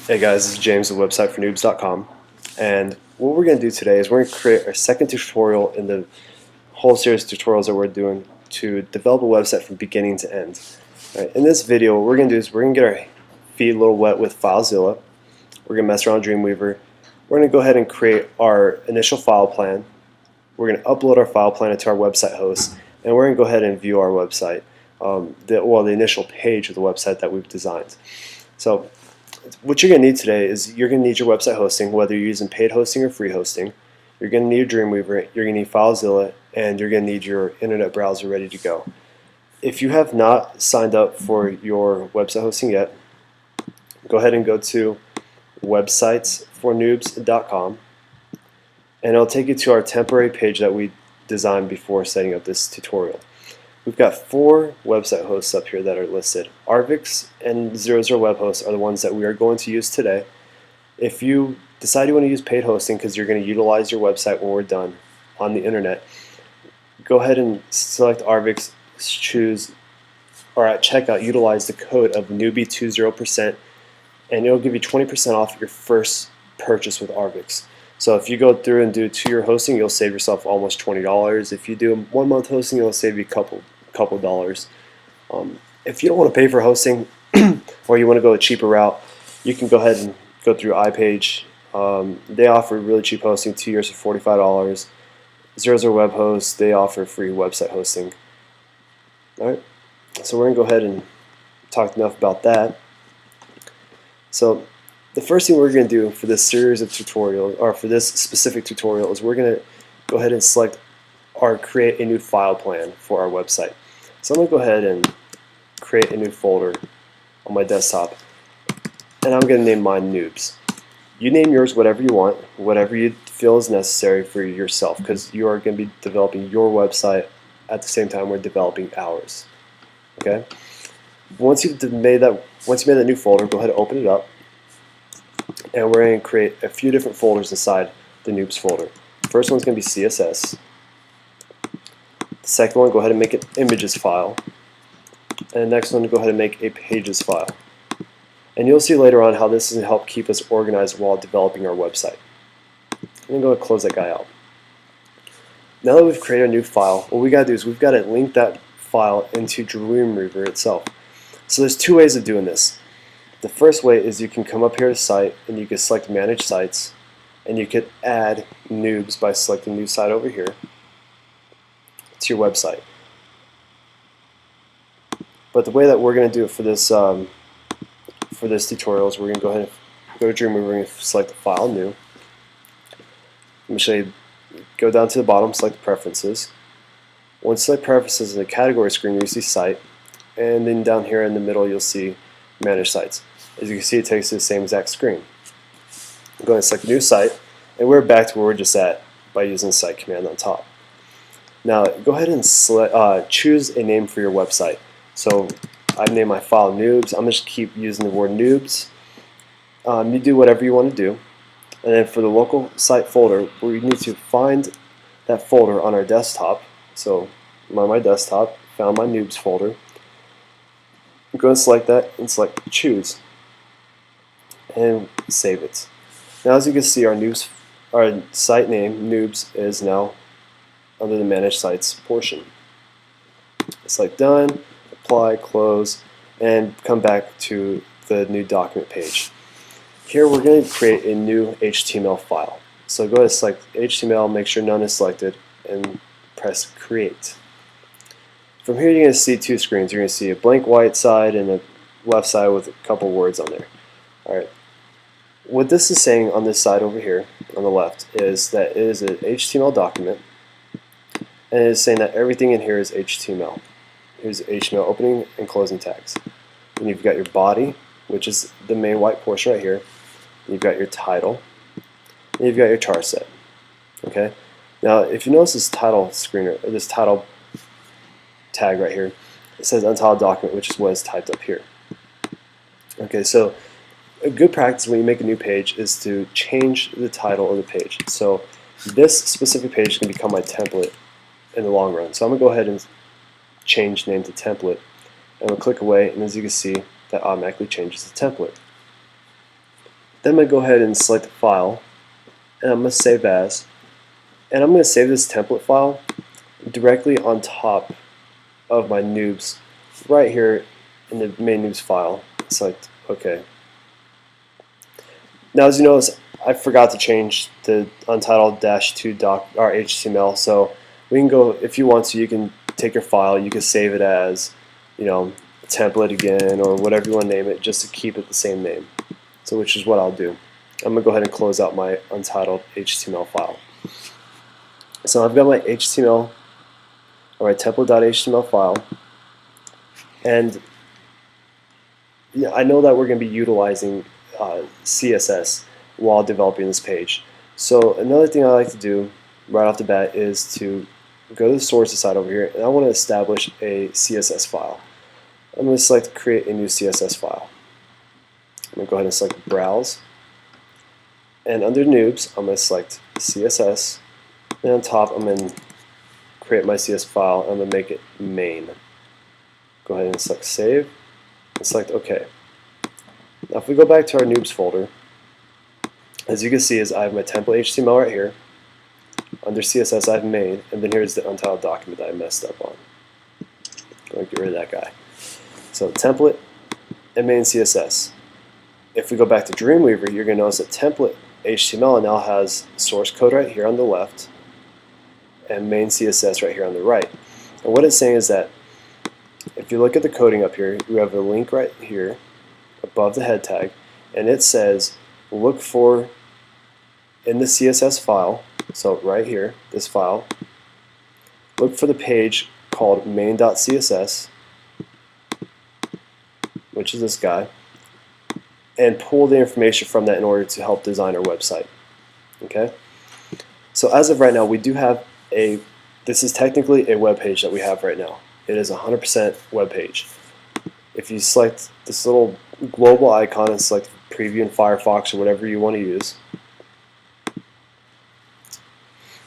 Hey guys, this is James with websitefornoobs.com, and what we're going to do today is we're going to create our second tutorial in the whole series of tutorials that we're doing to develop a website from beginning to end. Right, in this video, what we're going to do is we're going to get our feet a little wet with FileZilla. We're going to mess around with Dreamweaver. We're going to go ahead and create our initial file plan. We're going to upload our file plan into our website host, and we're going to go ahead and view our website, the initial page of the website that we've designed. So what you're going to need today is you're going to need your website hosting, whether you're using paid hosting or free hosting. You're going to need Dreamweaver, you're going to need FileZilla, and you're going to need your internet browser ready to go. If you have not signed up for your website hosting yet, go ahead and go to websitesfornoobs.com, and it'll take you to our temporary page that we designed before setting up this tutorial. We've got 4 website hosts up here that are listed. Arvix and 00 Web Hosts are the ones that we are going to use today. If you decide you want to use paid hosting because you're going to utilize your website when we're done on the internet, go ahead and select Arvix, choose, or at checkout, utilize the code of newbie20%, and it'll give you 20% off your first purchase with Arvix. So if you go through and do 2-year hosting, you'll save yourself almost $20. If you do 1 month hosting, it'll save you a couple dollars. If you don't want to pay for hosting or you want to go a cheaper route, you can go ahead and go through iPage. They offer really cheap hosting, 2 years for $45. 00 Web Hosts, they offer free website hosting. Alright, so we're going to go ahead and talk enough about that. So the first thing we're going to do for this series of tutorials, or for this specific tutorial, is we're going to go ahead and select or create a new file plan for our website. So I'm going to go ahead and create a new folder on my desktop, and I'm going to name mine Noobs. You name yours whatever you want, whatever you feel is necessary for yourself, because you are going to be developing your website at the same time we're developing ours. Okay? Once you've made that new folder, go ahead and open it up. And we're going to create a few different folders inside the Noobs folder. First one's going to be CSS. The second one, go ahead and make an images file. And the next one, go ahead and make a pages file. And you'll see later on how this is going to help keep us organized while developing our website. I'm going to close that guy out. Now that we've created a new file, what we got to do is we've got to link that file into Dreamweaver itself. So there's 2 ways of doing this. The first way is you can come up here to Site and you can select Manage Sites, and you could add Noobs by selecting New Site over here to your website. But the way that we're going to do it for this tutorial is we're going to go ahead and go to Dreamweaver and select File New. Let me show you. Go down to the bottom, select Preferences. Once you select Preferences in the category screen, you see Site, and then down here in the middle you'll see Manage Sites. As you can see, it takes to the same exact screen. I'm going to select New Site, and we're back to where we're just at by using the Site command on top. Now, go ahead and choose a name for your website. So I've named my file Noobs. I'm just keep using the word Noobs. You do whatever you want to do. And then for the local site folder, we need to find that folder on our desktop. So I'm on my desktop, found my Noobs folder. I'm going to select that and select Choose and save it. Now, as you can see, our site name Noobs is now under the Manage Sites portion. Select Done, Apply, Close, and come back to the new document page. Here we're going to create a new HTML file. So go ahead and select HTML, make sure none is selected, and press Create. From here you're going to see 2 screens. You're going to see a blank white side and a left side with a couple words on there. Alright. What this is saying on this side over here on the left is that it is an HTML document, and it is saying that everything in here is HTML. Here's HTML opening and closing tags. And you've got your body, which is the main white portion right here. You've got your title, and you've got your char set. Okay. Now, if you notice this title screen, or this title tag right here, it says Untitled Document, which is what is typed up here. Okay, so a good practice when you make a new page is to change the title of the page. So this specific page is going to become my template in the long run. So I'm going to go ahead and change name to template, and we'll click away, and as you can see, that automatically changes the template. Then I'm going to go ahead and select the file, and I'm going to save as, and I'm going to save this template file directly on top of my noobs right here in the main noobs file. Select OK. Now, as you notice, I forgot to change the untitled-2 doc or HTML, so we can go, if you want to, you can take your file, you can save it as, template again, or whatever you want to name it, just to keep it the same name. So, which is what I'll do. I'm going to go ahead and close out my untitled HTML file. So I've got my HTML, or my template.html file, and I know that we're going to be utilizing CSS while developing this page. So another thing I like to do right off the bat is to go to the sources side over here, and I want to establish a CSS file. I'm going to select create a new CSS file. I'm going to go ahead and select browse, and under noobs I'm going to select CSS, and on top I'm going to create my CSS file. I'm going to make it main. Go ahead and select save and select OK. Now if we go back to our noobs folder, as you can see is I have my template HTML right here. Under CSS I have main, and then here's the untitled document that I messed up on. Going to get rid of that guy. So template and main CSS. If we go back to Dreamweaver, you're going to notice that template HTML now has source code right here on the left and main CSS right here on the right. And what it's saying is that if you look at the coding up here, you have a link right here above the head tag, and it says look for in the CSS file, so right here, this file, look for the page called main.css, which is this guy, and pull the information from that in order to help design our website. Okay? So as of right now, we do have this is technically a web page that we have right now. It is 100% web page. If you select this little global icon and select preview in Firefox or whatever you want to use,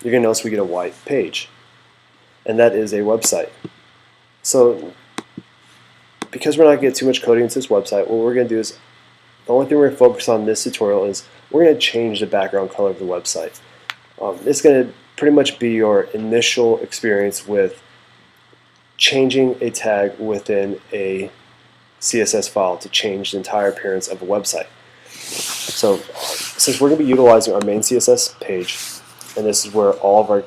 you're going to notice we get a white page. And that is a website. So because we're not going to get too much coding into this website, what we're going to do is, the only thing we're going to focus on in this tutorial is we're going to change the background color of the website. It's going to pretty much be your initial experience with changing a tag within a CSS file to change the entire appearance of a website. So since we're going to be utilizing our main CSS page, and this is where all of our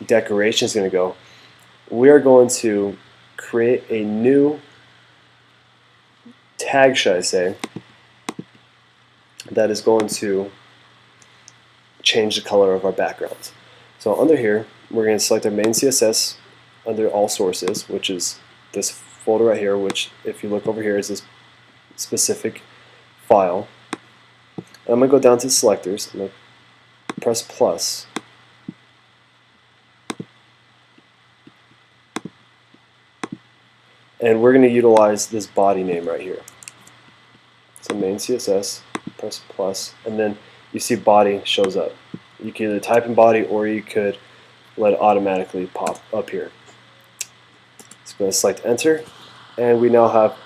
decoration is going to go, we are going to create a new tag, should I say, that is going to change the color of our background. So under here, we're going to select our main CSS under all sources, which is this folder right here, which if you look over here is this specific file. And I'm going to go down to selectors. I'm going to press plus. And we're going to utilize this body name right here. So main CSS, press plus, and then you see body shows up. You can either type in body or you could let it automatically pop up here. So I'm going to select enter, and we now have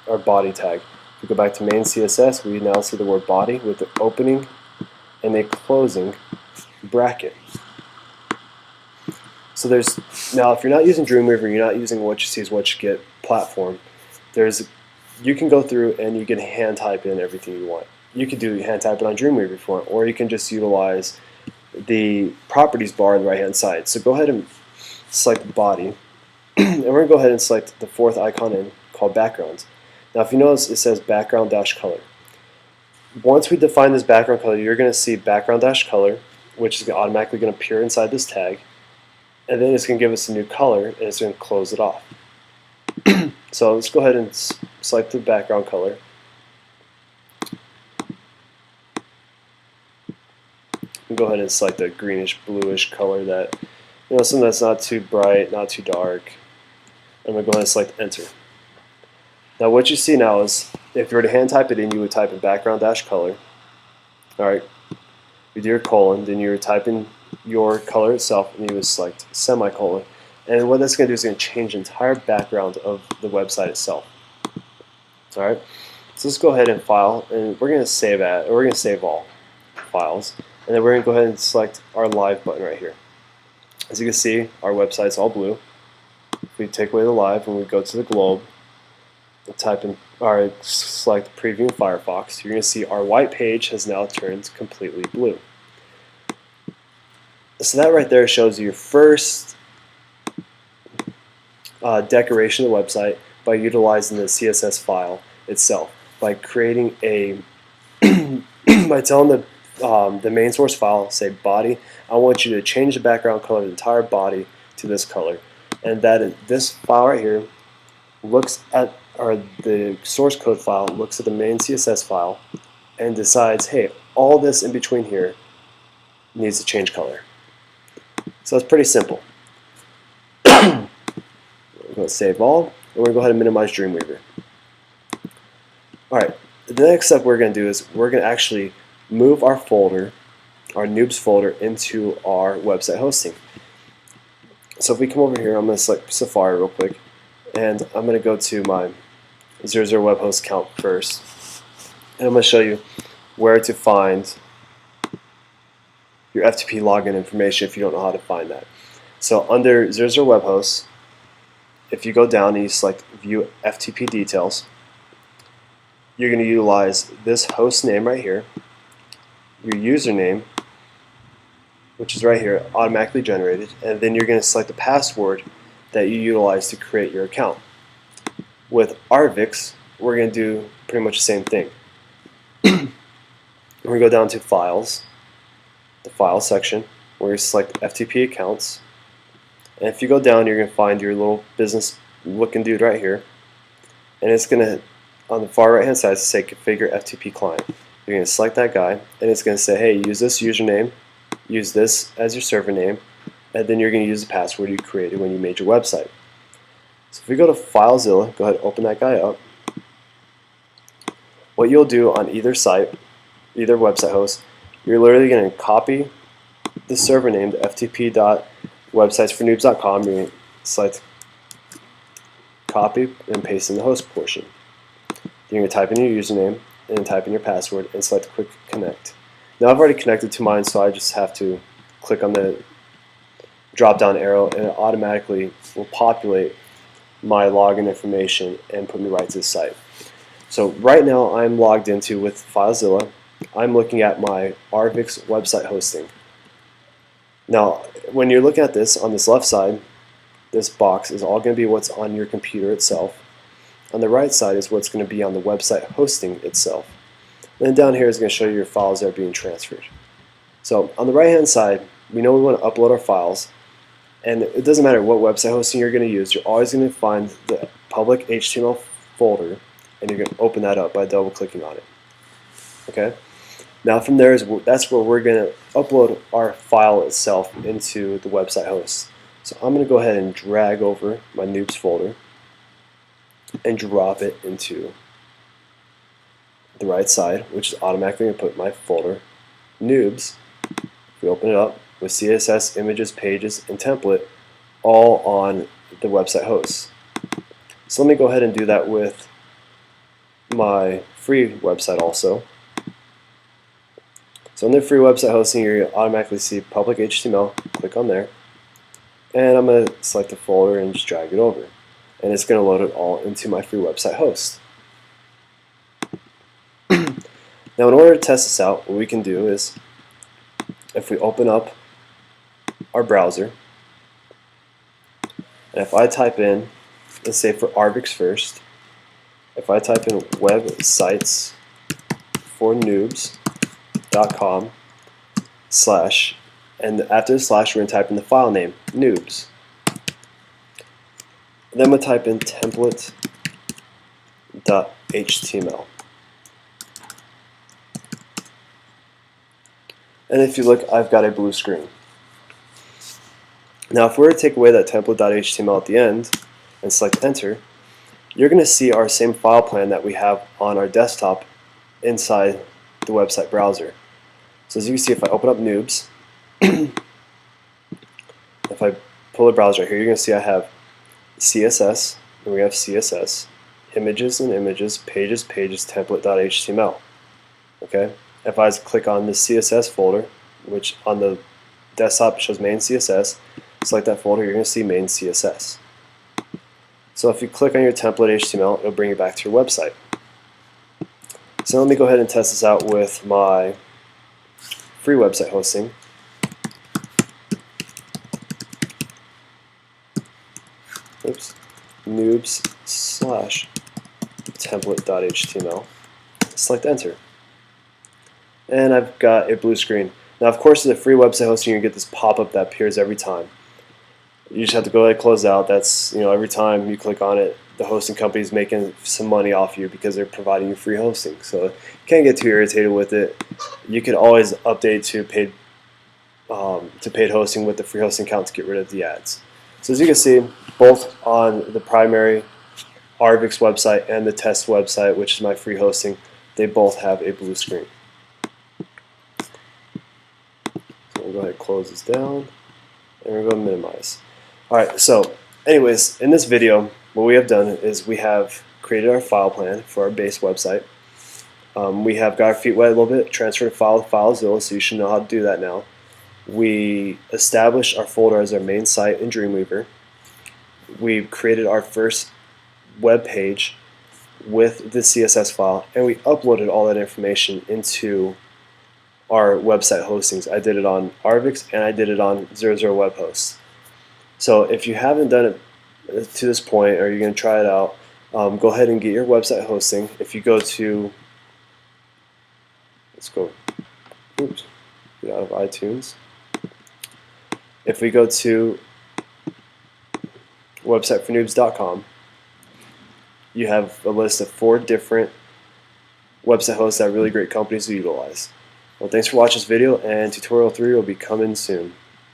our body tag. If we go back to main CSS, we now see the word body with the opening and a closing bracket. So there's, now if you're not using Dreamweaver, you're not using what you see is what you get platform, you can go through and you can hand type in everything you want. You could do hand type it on Dreamweaver if you want, or you can just utilize the properties bar on the right hand side. So go ahead and select body, and we're going to go ahead and select the fourth icon in called backgrounds. Now if you notice it says background-color. Once we define this background color, you're going to see background-color, which is automatically going to appear inside this tag, and then it's going to give us a new color and it's going to close it off. So let's go ahead and select the background color. Go ahead and select a greenish bluish color that, something that's not too bright, not too dark. I'm going to go ahead and select enter. Now what you see now is if you were to hand type it in, you would type in background-color. Alright, you do your colon, then you're typing your color itself, and you would select semicolon. And what that's going to do is going to change the entire background of the website itself. Alright, So let's go ahead and file, and we're going to save all files, and then we're going to go ahead and select our live button right here. As you can see, our website's all blue. If we take away the live and we go to the globe, we'll type in select preview in Firefox, you're going to see our white page has now turned completely blue. So that right there shows you your first decoration of the website by utilizing the CSS file itself, by creating a by telling the main source file, say body, I want you to change the background color of the entire body to this color, and this file right here looks at, or the source code file looks at the main CSS file and decides, hey, all this in between here needs to change color. So it's pretty simple. We're going to save all, and we're going to go ahead and minimize Dreamweaver. Alright, the next step we're going to do is we're going to actually move our folder, our noobs folder, into our website hosting. So if we come over here, I'm going to select Safari real quick, and I'm going to go to my 00 web host account first, and I'm going to show you where to find your FTP login information if you don't know how to find that. So under 00 web hosts, if you go down and you select View FTP Details, you're going to utilize this host name right here, your username, which is right here, automatically generated, and then you're going to select the password that you utilize to create your account. With Arvix, we're going to do pretty much the same thing. We're going to go down to Files, the File section, where you select FTP Accounts, and if you go down, you're going to find your little business looking dude right here, and it's going to, on the far right hand side, say Configure FTP Client. You're going to select that guy, and it's going to say, hey, use this username, use this as your server name, and then you're going to use the password you created when you made your website. So if we go to FileZilla, go ahead and open that guy up. What you'll do on either site, either website host, you're literally going to copy the server name, the ftp.websitesfornoobs.com. You're going to select copy and paste in the host portion. You're going to type in your username and then type in your password and select Quick Connect. Now I've already connected to mine, so I just have to click on the drop down arrow and it automatically will populate my login information and put me right to the site. So right now I'm logged into with FileZilla. I'm looking at my Arvix website hosting. Now when you're looking at this, on this left side, this box is all going to be what's on your computer itself. On the right side is what's going to be on the website hosting itself. And then down here is going to show you your files that are being transferred. So on the right hand side, we know we want to upload our files, and it doesn't matter what website hosting you're going to use, you're always going to find the public HTML folder, and you're going to open that up by double clicking on it. Okay? Now from there, that's where we're going to upload our file itself into the website host. So I'm going to go ahead and drag over my noobs folder and drop it into the right side, which is automatically going to put my folder noobs. If we open it up with CSS, images, pages, and template all on the website host. So let me go ahead and do that with my free website also. So in the free website hosting, you're going to automatically see public HTML. Click on there, and I'm going to select the folder and just drag it over, and it's going to load it all into my free website host. Now in order to test this out, what we can do is, if we open up our browser, and if I type in, let's say for Arvix first, if I type in websitesfornoobs.com / and after the slash we're going to type in the file name, noobs. Then we'll type in template.html. And if you look, I've got a blue screen. Now if we were to take away that template.html at the end and select enter, you're going to see our same file plan that we have on our desktop inside the website browser. So as you can see, if I open up noobs, if I pull the browser right here, you're going to see I have CSS, and we have CSS, images and images, pages, pages, template.html. Okay? If I click on the CSS folder, which on the desktop shows main CSS, select that folder, you're going to see main CSS. So if you click on your template HTML, it'll bring you back to your website. So let me go ahead and test this out with my free website hosting. Oops. noobs/template.html. Select enter. And I've got a blue screen. Now, of course, as a free website hosting, you get this pop-up that appears every time. You just have to go ahead and close out. That's, every time you click on it, the hosting company is making some money off you because they're providing you free hosting. So you can't get too irritated with it. You can always update to paid hosting with the free hosting account to get rid of the ads. So as you can see, both on the primary Arvix website and the test website, which is my free hosting, they both have a blue screen. So we'll go ahead and close this down, and we're going to minimize. Alright, so anyways, in this video, what we have done is we have created our file plan for our base website. We have got our feet wet a little bit, transferred a file to FileZilla, so you should know how to do that now. We established our folder as our main site in Dreamweaver. We created our first web page with the CSS file, and we uploaded all that information into our website hostings. I did it on Arvix and I did it on 00 Web Hosts. So if you haven't done it to this point, or you're going to try it out, go ahead and get your website hosting. If you go to, get out of iTunes. If we go to websitefornoobs.com, you have a list of 4 different website hosts that really great companies will utilize. Well, thanks for watching this video, and tutorial 3 will be coming soon.